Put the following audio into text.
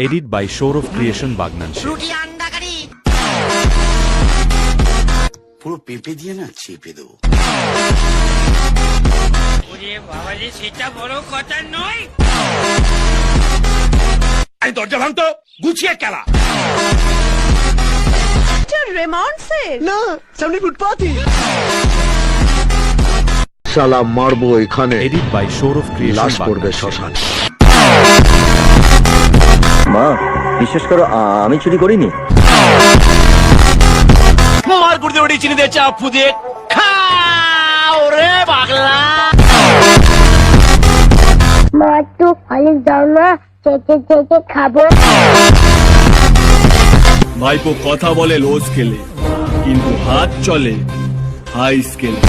Edit by Shore of Creation Bagnan Sheikh. পুরো পেঁপে দিয়ে না চেপে দেবো। সেটা বড় কথা নয়। এই দরজা ভাঙতো গুছিয়ে খেলা। না সামনে ফুটপাথই। শালা মারবো এখানে, Edit by Shore of Creation লাশ পড়বে Bagnan শ্মশান। মা বিশ্বাস করো আমি চুরি করিনি। মার গুড়ি ওড়ি চিনি দিয়ে চাপ ফুদে খাও রে পাগলা। মা তো কলেজ যাও না, চেটে চেটে খাবো। ভাইপো কথা বলে লো স্কেলে, কিন্তু হাত চলে হাই স্কেলে।